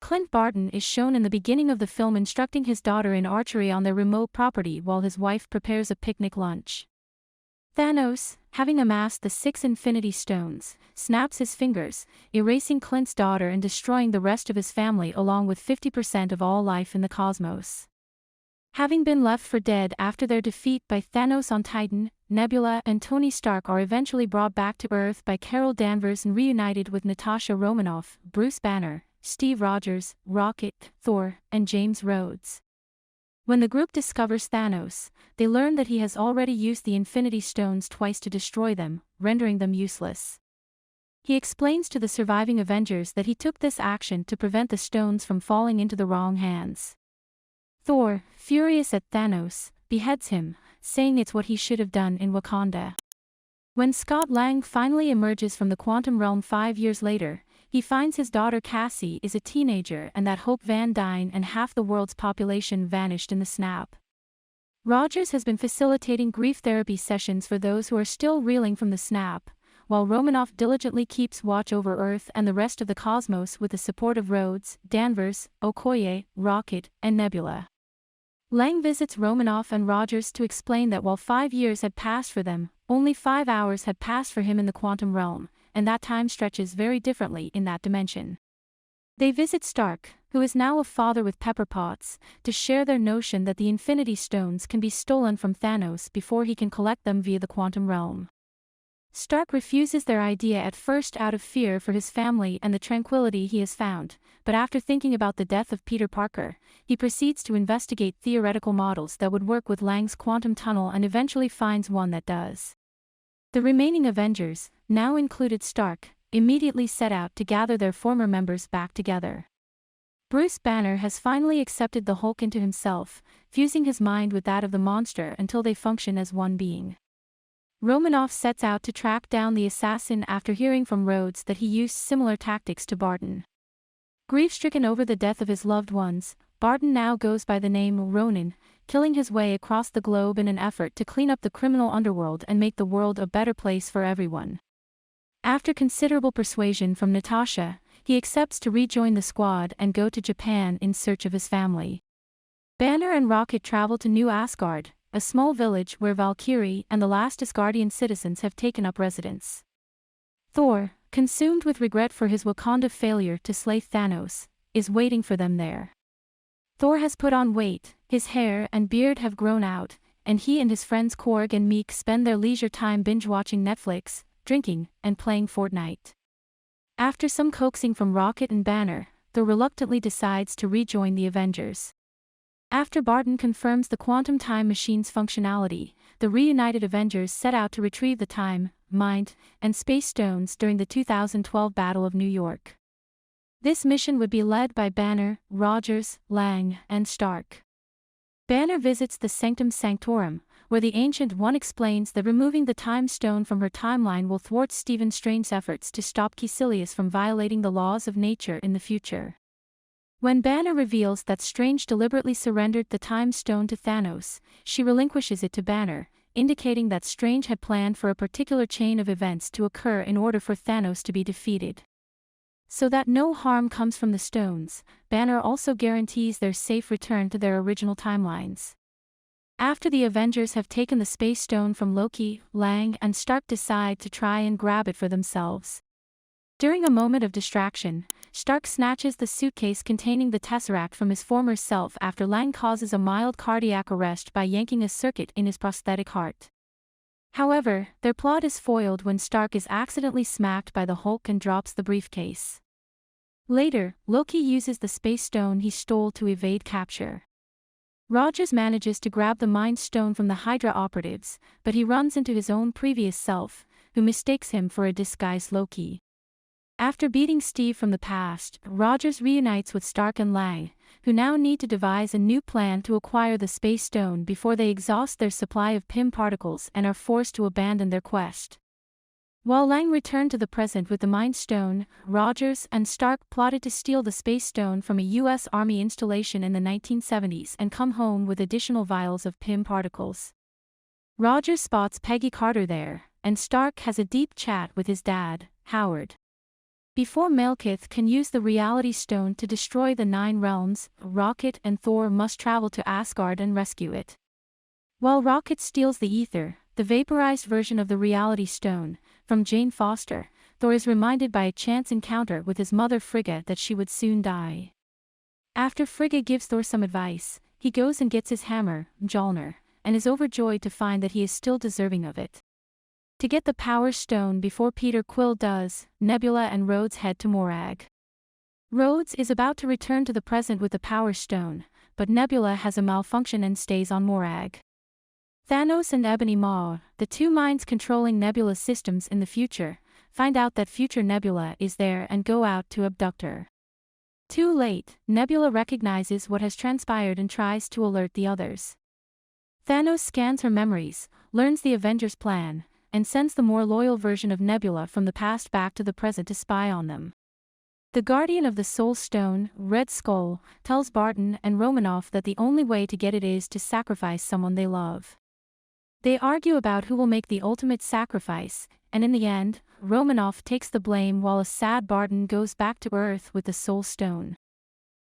Clint Barton is shown in the beginning of the film instructing his daughter in archery on their remote property while his wife prepares a picnic lunch. Thanos, having amassed the 6 Infinity Stones, snaps his fingers, erasing Clint's daughter and destroying the rest of his family along with 50% of all life in the cosmos. Having been left for dead after their defeat by Thanos on Titan, Nebula and Tony Stark are eventually brought back to Earth by Carol Danvers and reunited with Natasha Romanoff, Bruce Banner, Steve Rogers, Rocket, Thor, and James Rhodes. When the group discovers Thanos, they learn that he has already used the Infinity Stones twice to destroy them, rendering them useless. He explains to the surviving Avengers that he took this action to prevent the stones from falling into the wrong hands. Thor, furious at Thanos, beheads him, saying it's what he should have done in Wakanda. When Scott Lang finally emerges from the quantum realm 5 years later, he finds his daughter Cassie is a teenager and that Hope Van Dyne and half the world's population vanished in the snap. Rogers has been facilitating grief therapy sessions for those who are still reeling from the snap, while Romanoff diligently keeps watch over Earth and the rest of the cosmos with the support of Rhodes, Danvers, Okoye, Rocket, and Nebula. Lang visits Romanoff and Rogers to explain that while 5 years had passed for them, only 5 hours had passed for him in the quantum realm, and that time stretches very differently in that dimension. They visit Stark, who is now a father with Pepper Potts, to share their notion that the Infinity Stones can be stolen from Thanos before he can collect them via the quantum realm. Stark refuses their idea at first out of fear for his family and the tranquility he has found, but after thinking about the death of Peter Parker, he proceeds to investigate theoretical models that would work with Lang's quantum tunnel and eventually finds one that does. The remaining Avengers, now included Stark, immediately set out to gather their former members back together. Bruce Banner has finally accepted the Hulk into himself, fusing his mind with that of the monster until they function as one being. Romanoff sets out to track down the assassin after hearing from Rhodes that he used similar tactics to Barton. Grief-stricken over the death of his loved ones, Barton now goes by the name Ronin, killing his way across the globe in an effort to clean up the criminal underworld and make the world a better place for everyone. After considerable persuasion from Natasha, he accepts to rejoin the squad and go to Japan in search of his family. Banner and Rocket travel to New Asgard, a small village where Valkyrie and the last Asgardian citizens have taken up residence. Thor, consumed with regret for his Wakanda failure to slay Thanos, is waiting for them there. Thor has put on weight, his hair and beard have grown out, and he and his friends Korg and Meek spend their leisure time binge-watching Netflix, drinking, and playing Fortnite. After some coaxing from Rocket and Banner, Thor reluctantly decides to rejoin the Avengers. After Barton confirms the quantum time machine's functionality, the reunited Avengers set out to retrieve the time, mind, and space stones during the 2012 Battle of New York. This mission would be led by Banner, Rogers, Lang, and Stark. Banner visits the Sanctum Sanctorum, where the Ancient One explains that removing the Time Stone from her timeline will thwart Stephen Strange's efforts to stop Caecilius from violating the laws of nature in the future. When Banner reveals that Strange deliberately surrendered the Time Stone to Thanos, she relinquishes it to Banner, indicating that Strange had planned for a particular chain of events to occur in order for Thanos to be defeated. So that no harm comes from the stones, Banner also guarantees their safe return to their original timelines. After the Avengers have taken the Space Stone from Loki, Lang and Stark decide to try and grab it for themselves. During a moment of distraction, Stark snatches the suitcase containing the Tesseract from his former self after Lang causes a mild cardiac arrest by yanking a circuit in his prosthetic heart. However, their plot is foiled when Stark is accidentally smacked by the Hulk and drops the briefcase. Later, Loki uses the Space Stone he stole to evade capture. Rogers manages to grab the Mind Stone from the Hydra operatives, but he runs into his own previous self, who mistakes him for a disguised Loki. After beating Steve from the past, Rogers reunites with Stark and Lang, who now need to devise a new plan to acquire the Space Stone before they exhaust their supply of Pym particles and are forced to abandon their quest. While Lang returned to the present with the Mind Stone, Rogers and Stark plotted to steal the Space Stone from a U.S. Army installation in the 1970s and come home with additional vials of Pym particles. Rogers spots Peggy Carter there, and Stark has a deep chat with his dad, Howard. Before Malekith can use the Reality Stone to destroy the Nine Realms, Rocket and Thor must travel to Asgard and rescue it. While Rocket steals the ether, the vaporized version of the Reality Stone, from Jane Foster, Thor is reminded by a chance encounter with his mother Frigga that she would soon die. After Frigga gives Thor some advice, he goes and gets his hammer, Mjolnir, and is overjoyed to find that he is still deserving of it. To get the Power Stone before Peter Quill does, Nebula and Rhodes head to Morag. Rhodes is about to return to the present with the Power Stone, but Nebula has a malfunction and stays on Morag. Thanos and Ebony Maw, the two minds controlling Nebula's systems in the future, find out that future Nebula is there and go out to abduct her. Too late, Nebula recognizes what has transpired and tries to alert the others. Thanos scans her memories, learns the Avengers' plan, and sends the more loyal version of Nebula from the past back to the present to spy on them. The Guardian of the Soul Stone, Red Skull, tells Barton and Romanoff that the only way to get it is to sacrifice someone they love. They argue about who will make the ultimate sacrifice, and in the end, Romanoff takes the blame while a sad Barton goes back to Earth with the Soul Stone.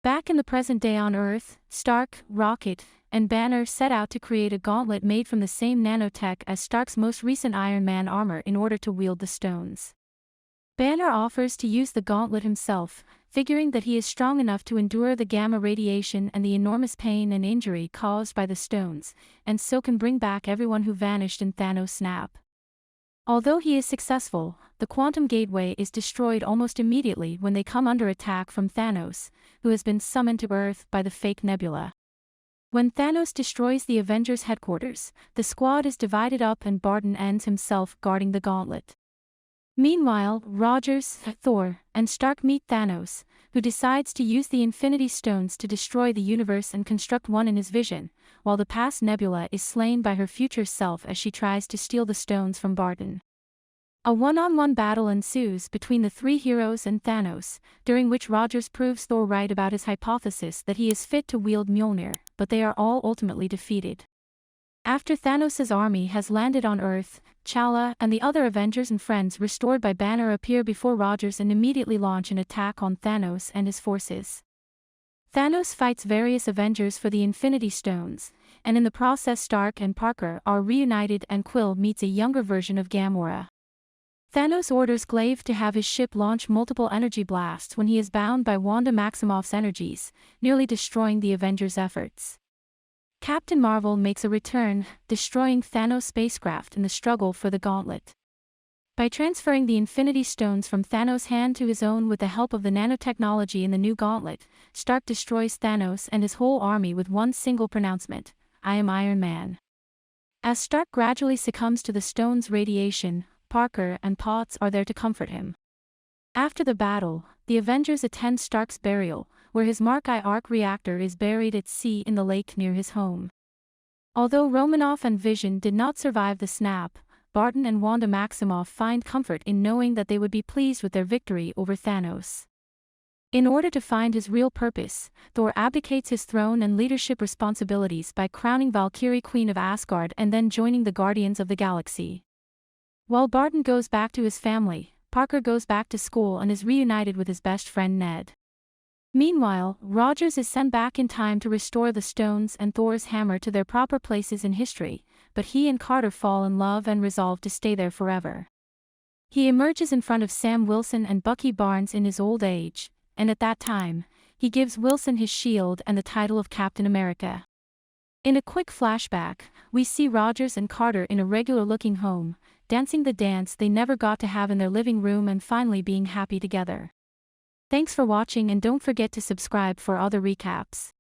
Back in the present day on Earth, Stark, Rocket, and Banner set out to create a gauntlet made from the same nanotech as Stark's most recent Iron Man armor in order to wield the stones. Banner offers to use the gauntlet himself, figuring that he is strong enough to endure the gamma radiation and the enormous pain and injury caused by the stones, and so can bring back everyone who vanished in Thanos' snap. Although he is successful, the Quantum Gateway is destroyed almost immediately when they come under attack from Thanos, who has been summoned to Earth by the fake Nebula. When Thanos destroys the Avengers headquarters, the squad is divided up and Barton ends himself guarding the gauntlet. Meanwhile, Rogers, Thor, and Stark meet Thanos, who decides to use the Infinity Stones to destroy the universe and construct one in his vision, while the past Nebula is slain by her future self as she tries to steal the stones from Barton. A one-on-one battle ensues between the three heroes and Thanos, during which Rogers proves Thor right about his hypothesis that he is fit to wield Mjolnir, but they are all ultimately defeated. After Thanos' army has landed on Earth, T'Challa and the other Avengers and friends restored by Banner appear before Rogers and immediately launch an attack on Thanos and his forces. Thanos fights various Avengers for the Infinity Stones, and in the process Stark and Parker are reunited and Quill meets a younger version of Gamora. Thanos orders Glaive to have his ship launch multiple energy blasts when he is bound by Wanda Maximoff's energies, nearly destroying the Avengers' efforts. Captain Marvel makes a return, destroying Thanos' spacecraft in the struggle for the gauntlet. By transferring the Infinity Stones from Thanos' hand to his own with the help of the nanotechnology in the new gauntlet, Stark destroys Thanos and his whole army with one single pronouncement: "I am Iron Man." As Stark gradually succumbs to the stone's radiation, Parker and Potts are there to comfort him. After the battle, the Avengers attend Stark's burial, where his Mark I arc reactor is buried at sea in the lake near his home. Although Romanoff and Vision did not survive the snap, Barton and Wanda Maximoff find comfort in knowing that they would be pleased with their victory over Thanos. In order to find his real purpose, Thor abdicates his throne and leadership responsibilities by crowning Valkyrie Queen of Asgard and then joining the Guardians of the Galaxy. While Barton goes back to his family, Parker goes back to school and is reunited with his best friend Ned. Meanwhile, Rogers is sent back in time to restore the stones and Thor's hammer to their proper places in history, but he and Carter fall in love and resolve to stay there forever. He emerges in front of Sam Wilson and Bucky Barnes in his old age, and at that time, he gives Wilson his shield and the title of Captain America. In a quick flashback, we see Rogers and Carter in a regular-looking home, dancing the dance they never got to have in their living room and finally being happy together. Thanks for watching and don't forget to subscribe for other recaps.